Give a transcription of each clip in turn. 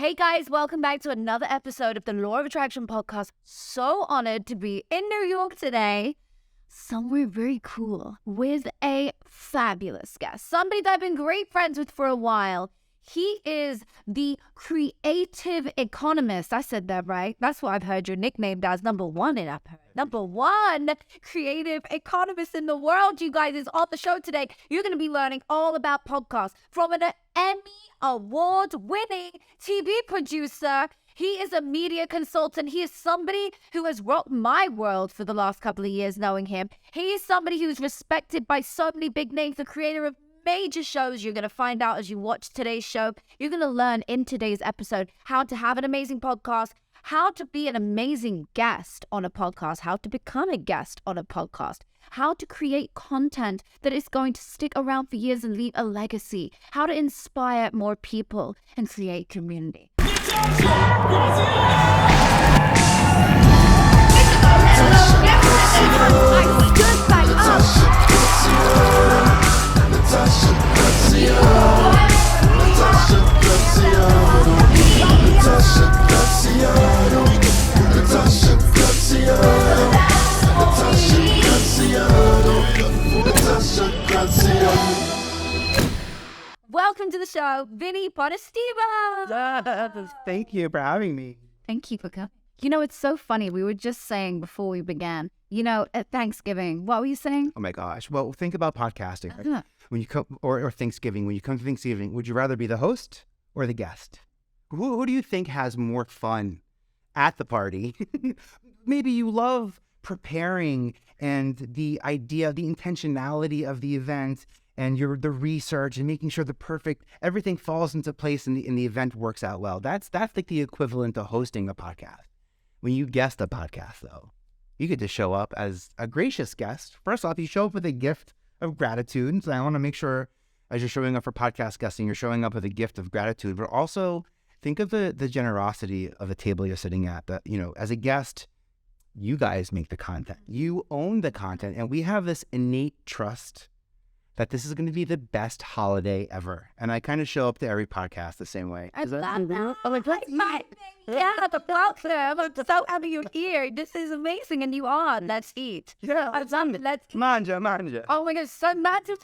Hey guys, welcome back to another episode of the Law of Attraction podcast. So honored to be in New York today, somewhere very cool, with a fabulous guest. Somebody that I've been great friends with for a while. He is the creative economist. I said that right. That's what I've heard you nicknamed as. Number one creative economist in the world. You guys is on the show today. You're going to be learning all about podcasts from an Emmy-award winning TV producer. He is a media consultant. He is somebody who has rocked my world for the last couple of years knowing him. He is somebody who's respected by so many big names, the creator of major shows. You're going to find out as you watch today's show. You're going to learn in today's episode how to have an amazing podcast, how to be an amazing guest on a podcast, how to become a guest on a podcast, how to create content that is going to stick around for years and leave a legacy, how to inspire more people and create community. Welcome to the show, Vinnie Potestivo. Thank you for having me. Thank you for coming. You know, it's so funny. We were just saying before we began, you know, at Thanksgiving, what were you saying? Oh my gosh. Well, think about podcasting. Right? When you come, or Thanksgiving, when you come to Thanksgiving, would you rather be the host or the guest? Who do you think has more fun at the party? Maybe you love preparing and the idea, the intentionality of the event and the research and making sure everything falls into place and the event works out well. That's like the equivalent of hosting a podcast. When you guest a podcast, though, you get to show up as a gracious guest. First off, you show up with a gift of gratitude. So I want to make sure as you're showing up for podcast guesting, you're showing up with a gift of gratitude, but also think of the generosity of the table you're sitting at. That, you know, as a guest, you guys make the content. You own the content. And we have this innate trust that this is going to be the best holiday ever. And I kind of show up to every podcast the same way. I love that. Oh, yeah, the welcome. I'm so happy you're here. This is amazing. And you are. Let's eat. Yeah, let's manja. Oh my gosh, so manja.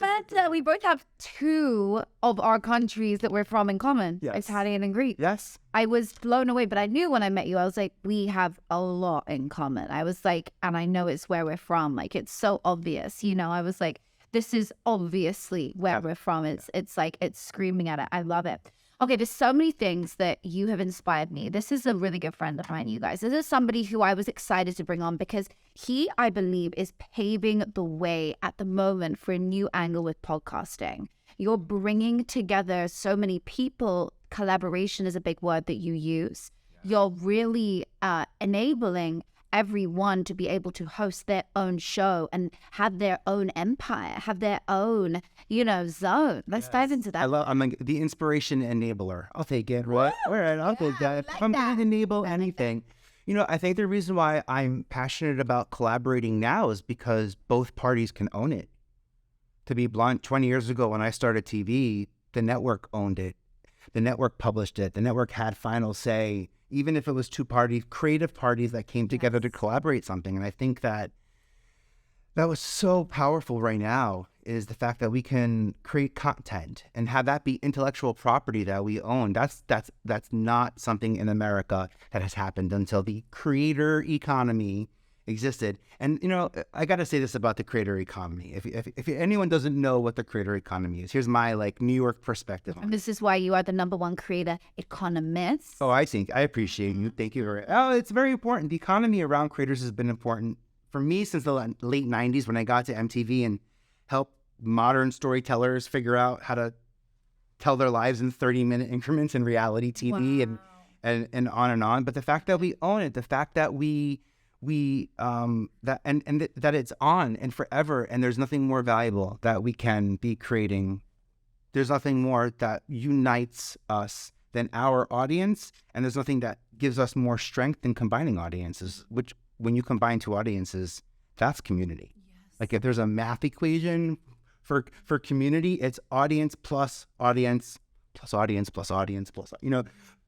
We both have two of our countries that we're from in common. Yes. Italian and Greek. Yes. I was blown away, but I knew when I met you, I was like, we have a lot in common. I was like, and I know it's where we're from. Like, it's so obvious. You know, I was like, this is obviously where we're from. It's like, it's screaming at it. I love it. Okay, there's so many things that you have inspired me. This is a really good friend of mine, you guys. This is somebody who I was excited to bring on because he, I believe, is paving the way at the moment for a new angle with podcasting. You're bringing together so many people. Collaboration is a big word that you use. You're really enabling everyone to be able to host their own show and have their own empire, have their own, zone. Let's dive into that. I'm like the inspiration enabler. I'll take it. What? All right, I'll take that. Like I'm that. going to enable anything. You know, I think the reason why I'm passionate about collaborating now is because both parties can own it. To be blunt, 20 years ago when I started TV, the network owned it. The network published it. The network had final say, even if it was two parties, creative parties that came together to collaborate something. And I think that was so powerful right now is the fact that we can create content and have that be intellectual property that we own. That's not something in America that has happened until the creator economy existed. And, I got to say this about the creator economy. If anyone doesn't know what the creator economy is, here's my New York perspective on it. This is why you are the number one creator economist. Oh, I appreciate you. Thank you. It's very important. The economy around creators has been important for me since the late 90s when I got to MTV and helped modern storytellers figure out how to tell their lives in 30-minute increments in reality TV. Wow. and on and on. But the fact that we own it, the fact that that it's on and forever, and there's nothing more valuable that we can be creating. There's nothing more that unites us than our audience, and there's nothing that gives us more strength than combining audiences, which when you combine two audiences, that's community. Yes. Like if there's a math equation for community, it's audience plus audience plus audience plus audience plus,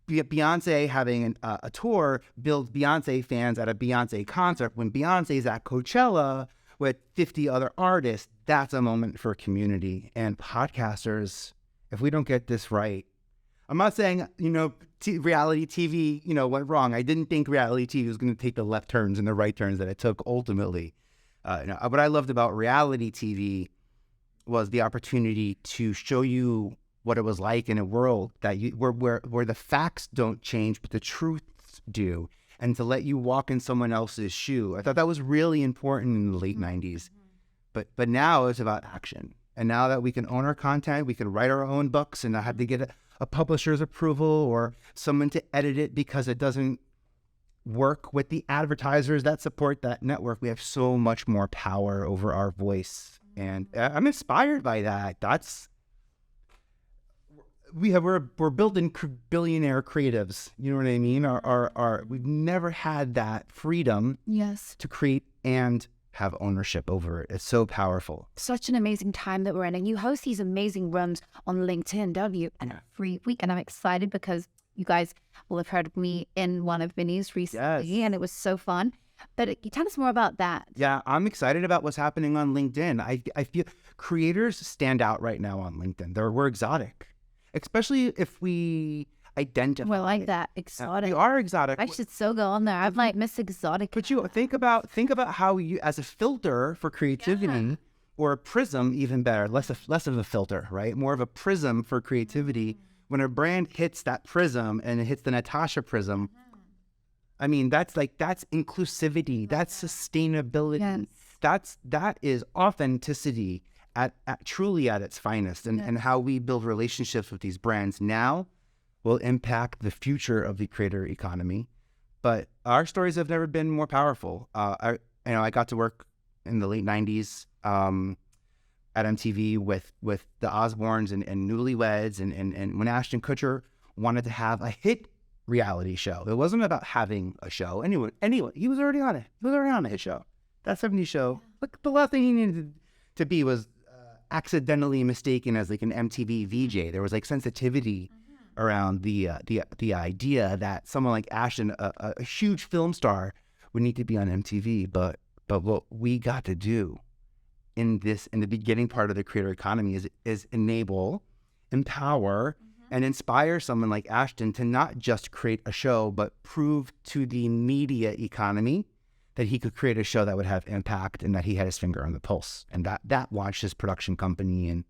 Beyonce having a tour builds Beyonce fans at a Beyonce concert. When Beyonce's at Coachella with 50 other artists, that's a moment for community. And podcasters, if we don't get this right, I'm not saying, reality TV, went wrong. I didn't think reality TV was going to take the left turns and the right turns that it took ultimately. What I loved about reality TV was the opportunity to show you what it was like in a world that where the facts don't change, but the truths do, and to let you walk in someone else's shoe. I thought that was really important in the late 90s. But now it's about action. And now that we can own our content, we can write our own books and not have to get a publisher's approval or someone to edit it because it doesn't work with the advertisers that support that network. We have so much more power over our voice. And I'm inspired by that. We're building billionaire creatives. You know what I mean? We've never had that freedom to create and have ownership over it. It's so powerful. Such an amazing time that we're in. And you host these amazing rooms on LinkedIn, don't you? And every week. And I'm excited because you guys will have heard of me in one of Vinnie's recently. And it was so fun. But tell us more about that. Yeah, I'm excited about what's happening on LinkedIn. I feel creators stand out right now on LinkedIn. We're exotic, especially if we identify. Well, like that, exotic. We are exotic. I should so go on there. I'm like Miss Exotic. But you think about how you, as a filter for creativity, or a prism, even better, less of a filter, right? More of a prism for creativity. When a brand hits that prism and it hits the Natasha prism, I mean, that's inclusivity, that's sustainability, that is authenticity at truly at its finest, and how we build relationships with these brands now will impact the future of the creator economy. But our stories have never been more powerful. I got to work in the late 90s at MTV with the Osbornes and Newlyweds, and when Ashton Kutcher wanted to have a hit reality show. It wasn't about having a show. Anyway, he was already on it. He was already on a hit show. That 70s show. But the last thing he needed to be was accidentally mistaken as like an MTV VJ. There was like sensitivity around the idea that someone like Ashton, a huge film star, would need to be on MTV. But what we got to do in the beginning part of the creator economy is enable, empower, and inspire someone like Ashton to not just create a show, but prove to the media economy that he could create a show that would have impact and that he had his finger on the pulse. And that launched his production company. And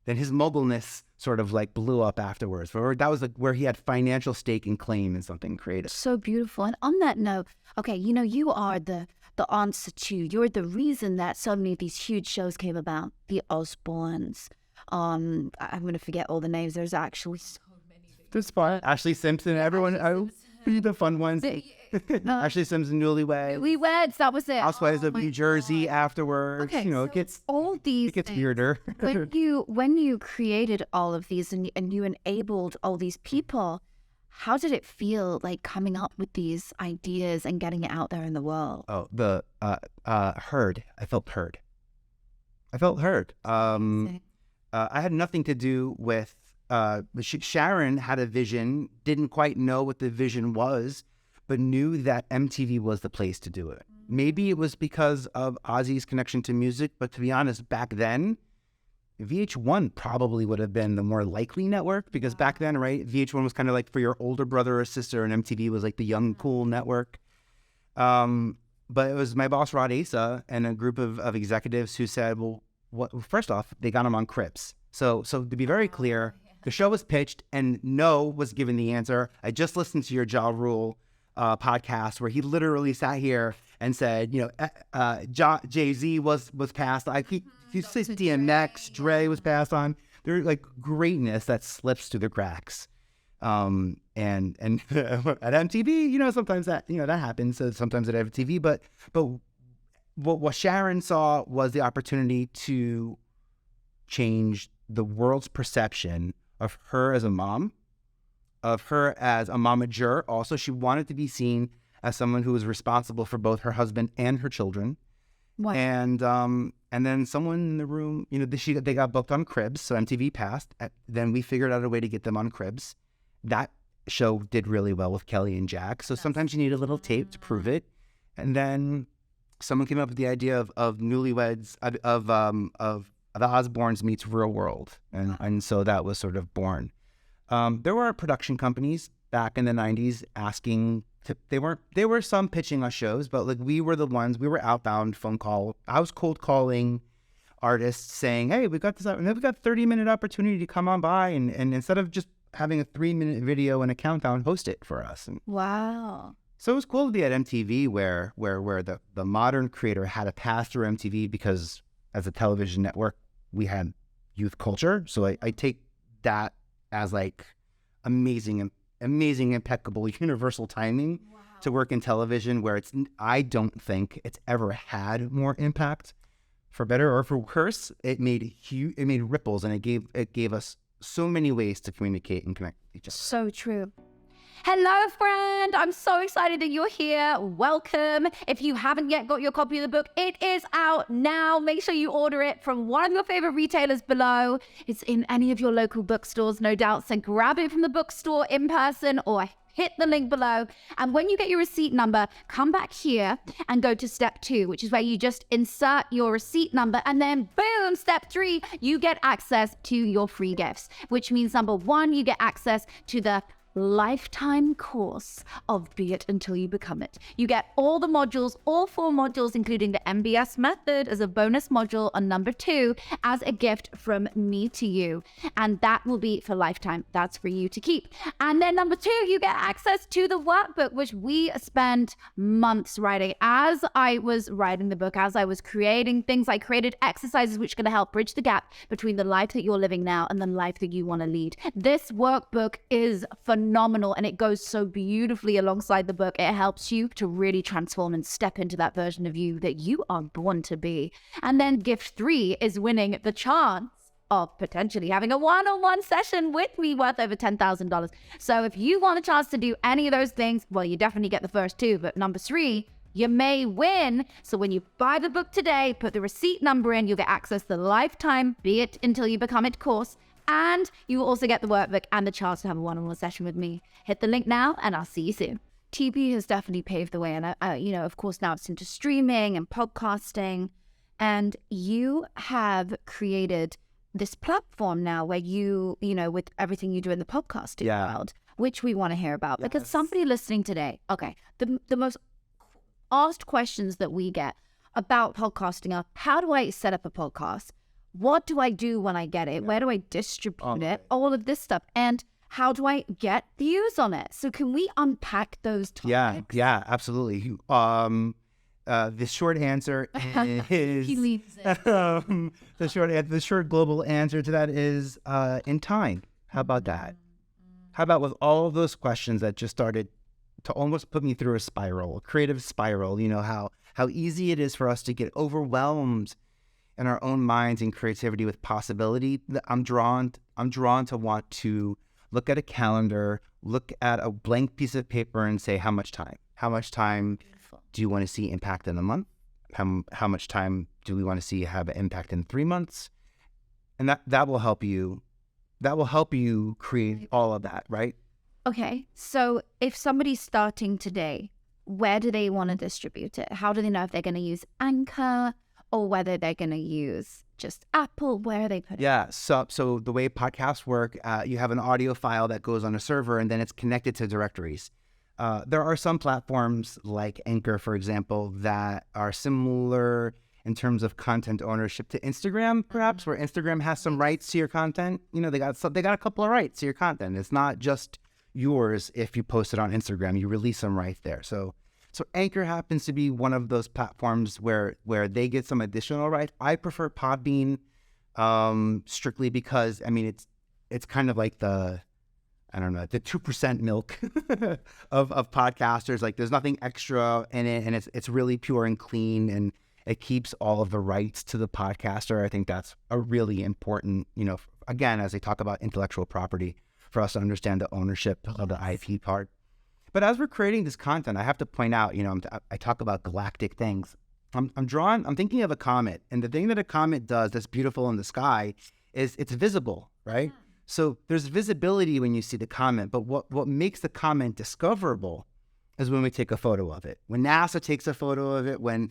then his mobileness sort of like blew up afterwards. That was where he had financial stake and claim in something creative. So beautiful. And on that note, okay, you are the answer to, you're the reason that so many of these huge shows came about. The Osbornes. I'm going to forget all the names. There's actually so many. This part. Ashley Simpson, everyone, the fun ones. Ashley Simpson, Newlyweds. That was it. Housewives of New Jersey afterwards. Okay, it gets things, weirder. when you created all of these and you enabled all these people, how did it feel like coming up with these ideas and getting it out there in the world? Oh, the heard. I felt heard. I had nothing to do with, Sharon had a vision, didn't quite know what the vision was, but knew that MTV was the place to do it. Maybe it was because of Ozzy's connection to music, but to be honest, back then, VH1 probably would have been the more likely network, because back then, right, VH1 was kind of like for your older brother or sister, and MTV was like the young, cool network. But it was my boss, Rod Asa, and a group of executives who said, well, first off, they got him on Cribs. So to be very clear, the show was pitched and no was given the answer. I just listened to your Ja Rule podcast where he literally sat here and said, Jay-Z was passed. You said DMX, Dre was passed on. There's like greatness that slips through the cracks. And at MTV, sometimes that happens. So sometimes at MTV, but what Sharon saw was the opportunity to change the world's perception of her as a mom, of her as a momager. Also, she wanted to be seen as someone who was responsible for both her husband and her children. Wow. And then someone in the room, they got booked on Cribs, so MTV passed. Then we figured out a way to get them on Cribs. That show did really well with Kelly and Jack. So sometimes you need a little tape to prove it. And then someone came up with the idea of newlyweds, of the Osbornes meets Real World. And so that was sort of born. There were production companies back in the 90s asking, they were some pitching us shows, but like we were the ones, we were outbound phone call. I was cold calling artists saying, hey, we've got 30-minute opportunity to come on by. And instead of just having a 3-minute video and a countdown, host it for us. And wow. so it was cool to be at MTV where the modern creator had to pass through MTV because as a television network, we had youth culture. So I take that as like amazing, impeccable, universal timing to work in television where I don't think it's ever had more impact. For better or for worse, it made ripples, and it gave us so many ways to communicate and connect with each other. So true. Hello, friend. I'm so excited that you're here. Welcome. If you haven't yet got your copy of the book, it is out now. Make sure you order it from one of your favorite retailers below. It's in any of your local bookstores, no doubt. So grab it from the bookstore in person or hit the link below. And when you get your receipt number, come back here and go to step 2, which is where you just insert your receipt number. And then boom, step 3, you get access to your free gifts, which means number 1, you get access to the lifetime course of Be It Until You Become It. You get all the modules, all 4 modules, including the MBS method as a bonus module on number 2 as a gift from me to you. And that will be for lifetime. That's for you to keep. And then number 2, you get access to the workbook, which we spent months writing. As I was writing the book, as I was creating things, I created exercises which are going to help bridge the gap between the life that you're living now and the life that you want to lead. This workbook is phenomenal, and it goes so beautifully alongside the book. It helps you to really transform and step into that version of you that you are born to be. And then gift 3 is winning the chance of potentially having a one-on-one session with me worth over $10,000. So if you want a chance to do any of those things, well, you definitely get the first 2, but number 3, you may win. So when you buy the book today, put the receipt number in, you'll get access to the lifetime Be It Until You Become It course. And you will also get the workbook and the chance to have a one-on-one session with me. Hit the link now, and I'll see you soon. TV has definitely paved the way. And, of course, now it's into streaming and podcasting. And you have created this platform now where you with everything you do in the podcasting world, which we want to hear about. Yes. Because somebody listening today, okay, the most asked questions that we get about podcasting are, how do I set up a podcast? What do I do when I get it? Where do I distribute it? All of this stuff. And how do I get views on it? So can we unpack those topics? Yeah, absolutely. The short answer is he leaves it. The short global answer to that is in time. How about that? How about with all of those questions that just started to almost put me through a creative spiral, how easy it is for us to get overwhelmed in our own minds and creativity with possibility. I'm drawn to want to look at a calendar, look at a blank piece of paper and say, how much time? How much time do you want to see impact in a month? How much time do we want to see have an impact in 3 months? And that will help you. That will help you create all of that, right? Okay. So if somebody's starting today, where do they want to distribute it? How do they know if they're going to use Anchor or whether they're going to use just Apple? Where are they putting it? Yeah, so the way podcasts work, you have an audio file that goes on a server and then it's connected to directories. There are some platforms like Anchor, for example, that are similar in terms of content ownership to Instagram, perhaps, where Instagram has some rights to your content. They got a couple of rights to your content. It's not just yours if you post it on Instagram. You release some rights there. So Anchor happens to be one of those platforms where they get some additional rights. I prefer Podbean strictly because, it's kind of like the 2% milk of podcasters. Like there's nothing extra in it, and it's really pure and clean, and it keeps all of the rights to the podcaster. I think that's a really important, again, as they talk about intellectual property, for us to understand the ownership of the IP part. But as we're creating this content, I have to point out, I talk about galactic things. I'm thinking of a comet, and the thing that a comet does that's beautiful in the sky is it's visible, right? So there's visibility when you see the comment, but what makes the comment discoverable is when we take a photo of it. When NASA takes a photo of it, when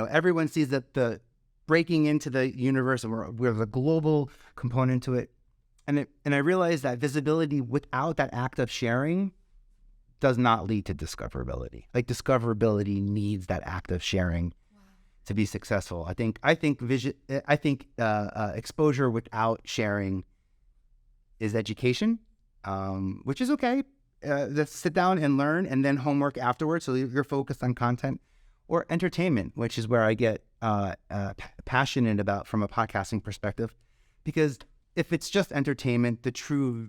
everyone sees that the breaking into the universe and we're the global component to it. And I realized that visibility without that act of sharing does not lead to discoverability. Like discoverability needs that act of sharing to be successful. I think exposure without sharing is education, which is okay. Let's sit down and learn, and then homework afterwards. So you're focused on content, or entertainment, which is where I get passionate about from a podcasting perspective, because if it's just entertainment, the true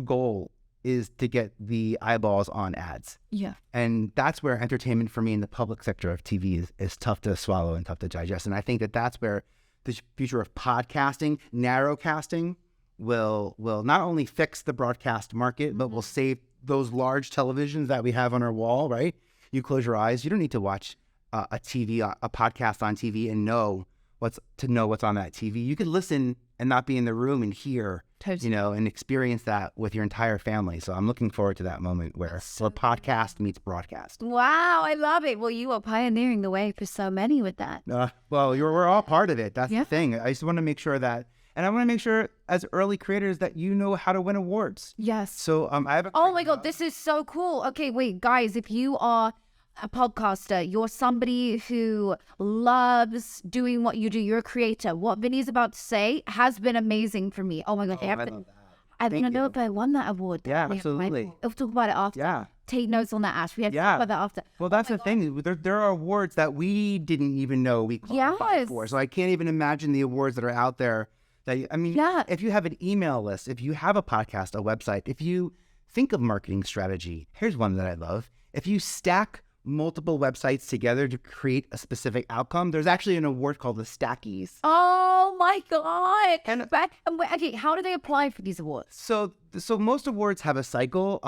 goal is to get the eyeballs on ads. Yeah. And that's where entertainment for me in the public sector of TV is tough to swallow and tough to digest. And I think that's where the future of podcasting, narrowcasting, will not only fix the broadcast market, but will save those large televisions that we have on our wall, right? You close your eyes. You don't need to watch a podcast on TV and know what's on that TV. You could listen and not be in the room and hear, and experience that with your entire family. So I'm looking forward to that moment where the podcast meets broadcast. Wow, I love it. Well, you are pioneering the way for so many with that. We're all part of it. That's the thing. I just want to make sure that, and I want to make sure as early creators that you know how to win awards. Yes. So I have Oh my God, this is so cool. Okay, wait, guys, if you are a podcaster, you're somebody who loves doing what you do, you're a creator, what Vinny's about to say has been amazing for me. Oh my God, I love that. I don't know if I won that award. Yeah, absolutely. We'll talk about it after. Yeah. Take notes on that, Ash. We have to talk about that after. Well, that's the thing. There are awards that we didn't even know we qualified for. So I can't even imagine the awards that are out there. If you have an email list, if you have a podcast, a website, if you think of marketing strategy, here's one that I love. If you stack multiple websites together to create a specific outcome, there's actually an award called the Stackies. Oh my God. Okay, how do they apply for these awards? So most awards have a cycle.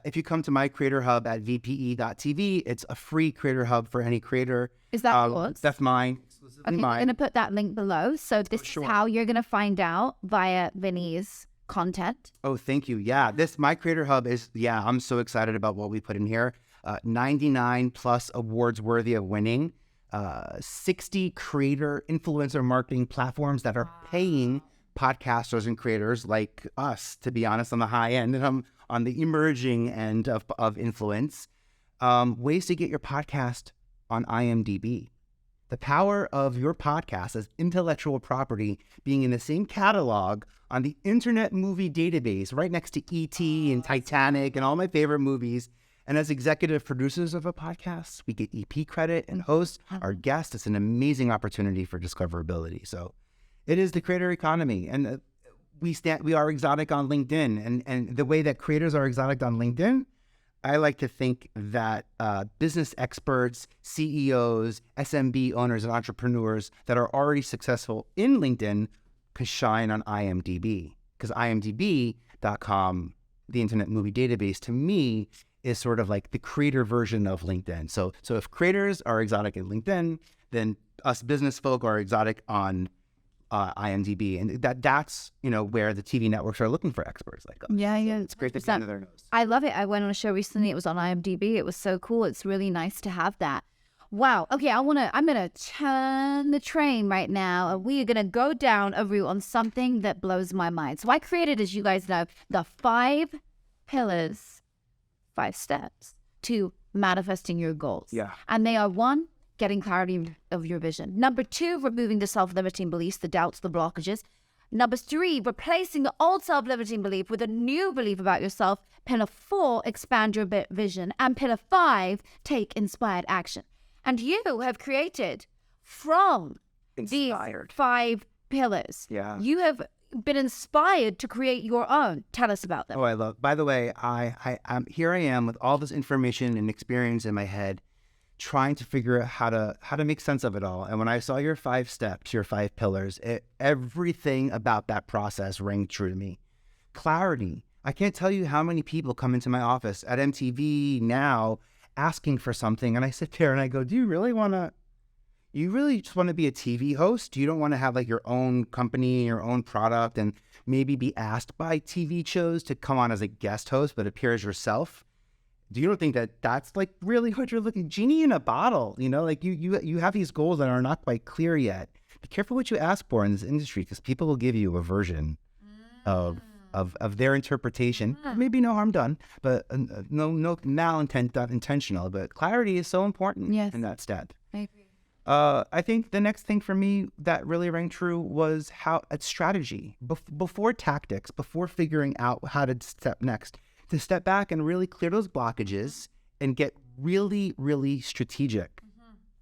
If you come to my Creator Hub at vpe.tv, it's a free Creator Hub for any creator. Is that yours? That's mine. Okay, mine. I'm going to put that link below. So this is how you're going to find out via Vinny's content. Oh, thank you. Yeah, my Creator Hub is, I'm so excited about what we put in here. 99 plus awards worthy of winning, 60 creator influencer marketing platforms that are paying podcasters and creators like us, to be honest, on the high end and on the emerging end of influence, ways to get your podcast on IMDb. The power of your podcast as intellectual property being in the same catalog on the Internet Movie Database, right next to E.T. and Titanic and all my favorite movies. And as executive producers of a podcast, we get EP credit and host our guests. It's an amazing opportunity for discoverability. So it is the creator economy. And we are exotic on LinkedIn. And the way that creators are exotic on LinkedIn, I like to think that business experts, CEOs, SMB owners, and entrepreneurs that are already successful in LinkedIn can shine on IMDb. Because IMDb.com, the Internet Movie Database, to me, is sort of like the creator version of LinkedIn. So if creators are exotic in LinkedIn, then us business folk are exotic on IMDb. And that's where the TV networks are looking for experts like us. Yeah. It's great to be under their nose. I love it. I went on a show recently. It was on IMDb. It was so cool. It's really nice to have that. Wow. Okay, I'm gonna turn the train right now, and we are gonna go down a route on something that blows my mind. So I created, as you guys know, the 5 pillars, 5 steps to manifesting your goals. Yeah. And they are: 1, getting clarity of your vision. Number 2, removing the self-limiting beliefs, the doubts, the blockages. Number 3, replacing the old self-limiting belief with a new belief about yourself. Pillar 4, expand your vision. And pillar 5, take inspired action. And you have created from these 5 pillars. Yeah. You have been inspired to create your own. Tell us about them. Oh, by the way, I'm here I am with all this information and experience in my head, trying to figure out how to make sense of it all. And when I saw your 5 steps, your 5 pillars, everything about that process rang true to me. Clarity. I can't tell you how many people come into my office at MTV now asking for something, and I sit there and I go, do you really want to you really just want to be a TV host. You don't want to have like your own company, your own product, and maybe be asked by TV shows to come on as a guest host, but appear as yourself. Do you don't think that that's like really what you're looking, genie in a bottle, like you have these goals that are not quite clear yet. Be careful what you ask for in this industry, because people will give you a version of their interpretation. Maybe no harm done, but no malintent, not intentional. But clarity is so important in that step. I agree. I think the next thing for me that really rang true was how strategy. Before tactics, before figuring out how to step next, to step back and really clear those blockages and get really, really strategic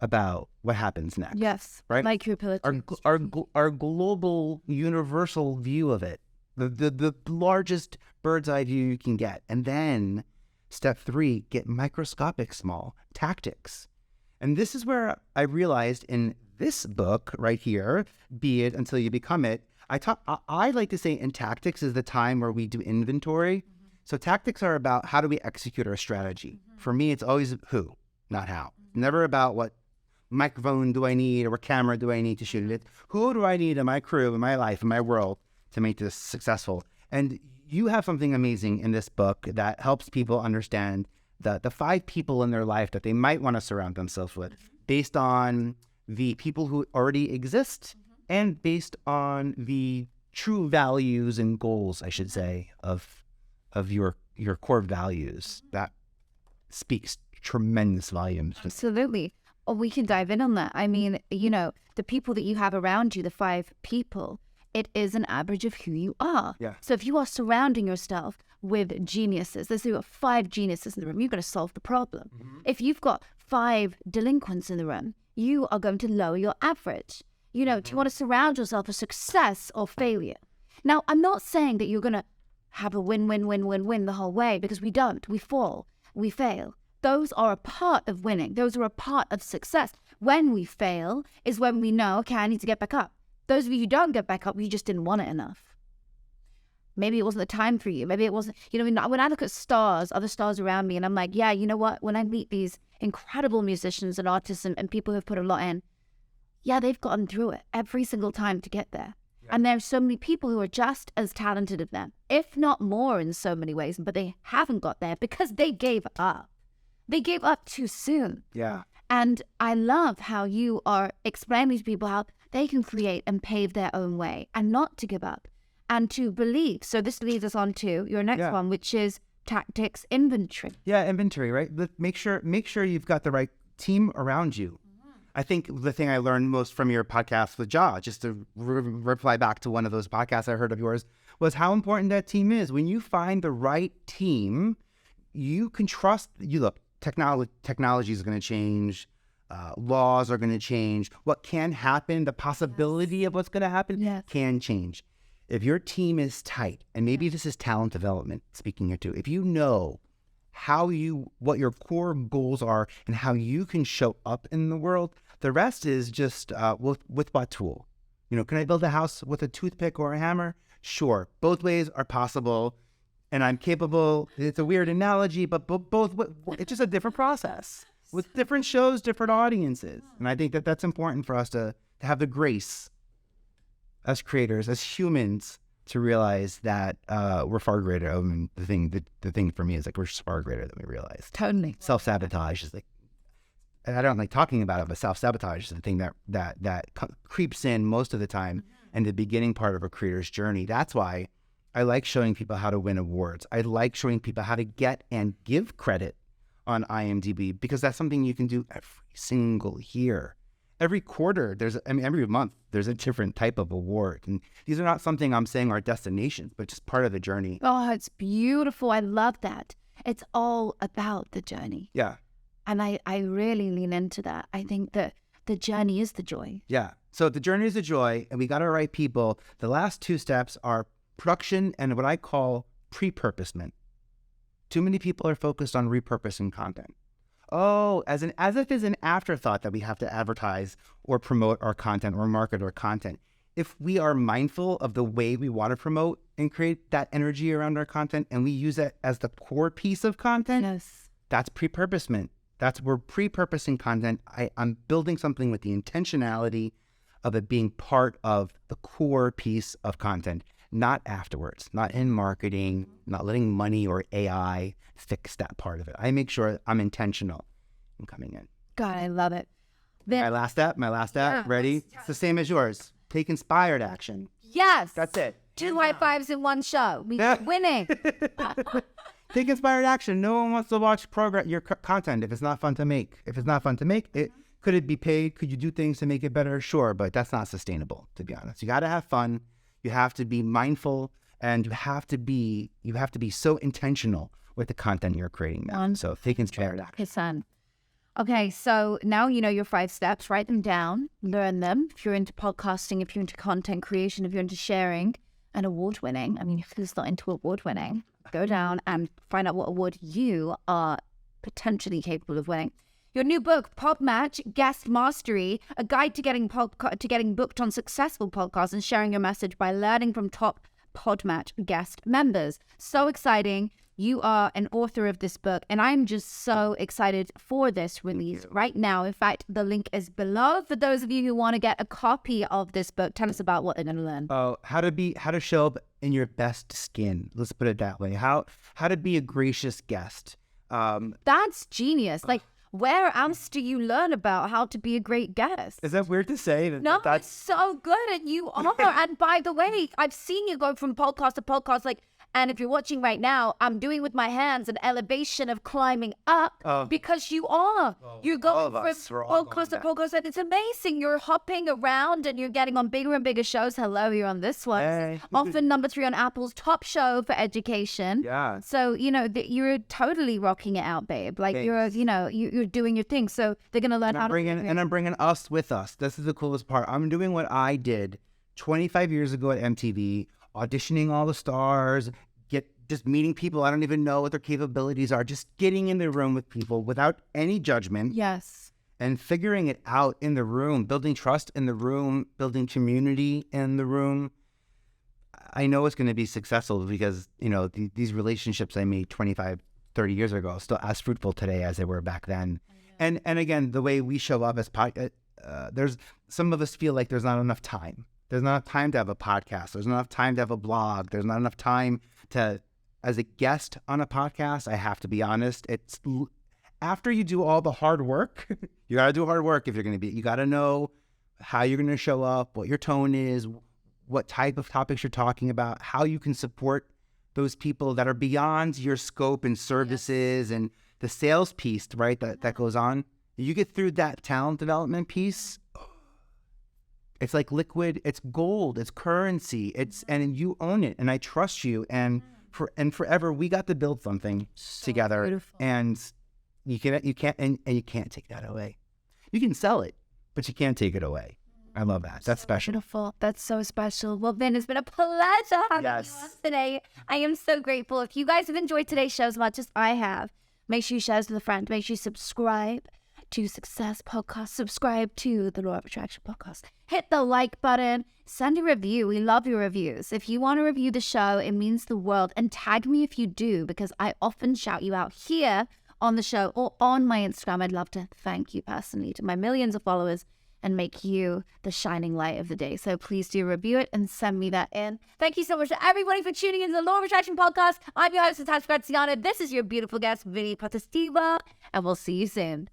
about what happens next. Yes, right. Like your ability. Our global, universal view of it, the largest bird's eye view you can get, and then step 3, get microscopic, small tactics. And this is where I realized in this book right here, Be It Until You Become It, I like to say in tactics is the time where we do inventory. So tactics are about how do we execute our strategy. For me, it's always who, not how. Never about what microphone do I need or what camera do I need to shoot it. Who do I need in my crew, in my life, in my world to make this successful? And you have something amazing in this book that helps people understand the 5 people in their life that they might want to surround themselves with based on the people who already exist and based on the true values and goals, I should say, of your core values. That speaks tremendous volumes. Absolutely. Oh, we can dive in on that. I mean, the people that you have around you, the 5 people, it is an average of who you are. Yeah. So if you are surrounding yourself with geniuses, let's say you have 5 geniuses in the room, you're going to solve the problem. If you've got 5 delinquents in the room, you are going to lower your average. Do you want to surround yourself with success or failure? Now, I'm not saying that you're going to have a win the whole way, because we don't. We fall. We fail. Those are a part of winning. Those are a part of success. When we fail is when we know, okay, I need to get back up. Those of you who don't get back up, you just didn't want it enough. Maybe it wasn't the time for you. Maybe it wasn't, when I look at stars, other stars around me, and I'm like, yeah, you know what? When I meet these incredible musicians and artists and people who've put a lot in, yeah, they've gotten through it every single time to get there. Yeah. And there's so many people who are just as talented as them, if not more in so many ways, but they haven't got there because they gave up. They gave up too soon. Yeah. And I love how you are explaining to people how they can create and pave their own way and not to give up and to believe. So this leads us on to your next one, which is tactics inventory. Yeah, inventory, right? Make sure you've got the right team around you. I think the thing I learned most from your podcast with Ja, just to reply back to one of those podcasts I heard of yours, was how important that team is. When you find the right team, you can trust. Look, technology is going to change. Laws are going to change. What can happen, the possibility of what's going to happen can change. If your team is tight, and maybe this is talent development speaking here too, if you know what your core goals are and how you can show up in the world, the rest is just with what tool? Can I build a house with a toothpick or a hammer? Sure, both ways are possible, and I'm capable. It's a weird analogy, but both it's just a different process with different shows, different audiences, and I think that that's important for us to have the grace as creators, as humans, to realize that we're far greater. I mean, the thing for me is like we're far greater than we realize. Totally. Self-sabotage is like, and I don't like talking about it, but self-sabotage is the thing that creeps in most of the time in the beginning part of a creator's journey. That's why I like showing people how to win awards. I like showing people how to get and give credit on IMDb, because that's something you can do every single year. Every quarter, every month, there's a different type of award. And these are not something I'm saying are destinations, but just part of the journey. Oh, it's beautiful. I love that. It's all about the journey. Yeah. And I really lean into that. I think that the journey is the joy. Yeah. So the journey is the joy, and we got to right people. The last 2 steps are production and what I call pre-purposement. Too many people are focused on repurposing content. Oh, as if it's an afterthought that we have to advertise or promote our content or market our content. If we are mindful of the way we want to promote and create that energy around our content, and we use it as the core piece of content, that's pre-purposement. We're pre-purposing content. I'm building something with the intentionality of it being part of the core piece of content, not afterwards, not in marketing, not letting money or AI fix that part of it. I make sure I'm intentional in coming in. God, I love it. My last step. Yeah, ready? It's the same as yours. Take inspired action. Yes. That's it. 2 high fives in one show. Winning. Take inspired action. No one wants to watch your content if it's not fun to make. Could it be paid? Could you do things to make it better? Sure, but that's not sustainable, to be honest. You got to have fun. You have to be mindful, and you have to be so intentional with the content you're creating now. So take inspired action. Okay, so now you know your 5 steps. Write them down, learn them. If you're into podcasting, if you're into content creation, if you're into sharing and award-winning. I mean, who's not into award-winning? Go down and find out what award you are potentially capable of winning. Your new book, Podmatch Guest Mastery, a guide to getting booked on successful podcasts and sharing your message by learning from top Podmatch guest members. So exciting. You are an author of this book, and I'm just so excited for this release right now. In fact, the link is below for those of you who want to get a copy of this book. Tell us about what they're going to learn. Oh, how to show up in your best skin. Let's put it that way. How to be a gracious guest. That's genius. Like, where else do you learn about how to be a great guest? Is that weird to say? No, it's so good, and you are. And by the way, I've seen you go from podcast to podcast, and if you're watching right now, I'm doing with my hands an elevation of climbing up because you are. You're going from podcast to podcast, and it's amazing. You're hopping around and you're getting on bigger and bigger shows. Hello, you're on this one. Hey. Often number 3 on Apple's top show for education. Yeah. So, you're totally rocking it out, babe. Like, Thanks. you're doing your thing. So they're going to learn how to... And I'm bringing us with us. This is the coolest part. I'm doing what I did 25 years ago at MTV, auditioning all the stars, just meeting people I don't even know what their capabilities are, just getting in the room with people without any judgment. Yes. And figuring it out in the room, building trust in the room, building community in the room. I know it's going to be successful because, these relationships I made 25, 30 years ago are still as fruitful today as they were back then. And again, the way we show up as there's some of us feel like there's not enough time. There's not enough time to have a podcast. There's not enough time to have a blog. There's not enough time to, as a guest on a podcast, I have to be honest, it's after you do all the hard work, you got to do hard work if you're going to be, you got to know how you're going to show up, what your tone is, what type of topics you're talking about, how you can support those people that are beyond your scope and services and the sales piece, right, that goes on. You get through that talent development piece, it's like liquid, it's gold, it's currency, and you own it, and I trust you, and forever we got to build something together, beautiful. And you can't take that away. You can sell it, but you can't take it away. I love that. That's special. Beautiful. That's so special. Well, Vin, it's been a pleasure having you on today. I am so grateful. If you guys have enjoyed today's show as much as I have, make sure you share this with a friend. Make sure you subscribe to Success Podcast. Subscribe to the Law of Attraction Podcast. Hit the like button. Send a review. We love your reviews. If you want to review the show, it means the world. And tag me if you do, because I often shout you out here on the show or on my Instagram. I'd love to thank you personally to my millions of followers and make you the shining light of the day. So please do review it and send me that in. Thank you so much to everybody for tuning into the Law of Attraction Podcast. I'm your host, Natasha Graziano. This is your beautiful guest, Vinnie Potestivo, and we'll see you soon.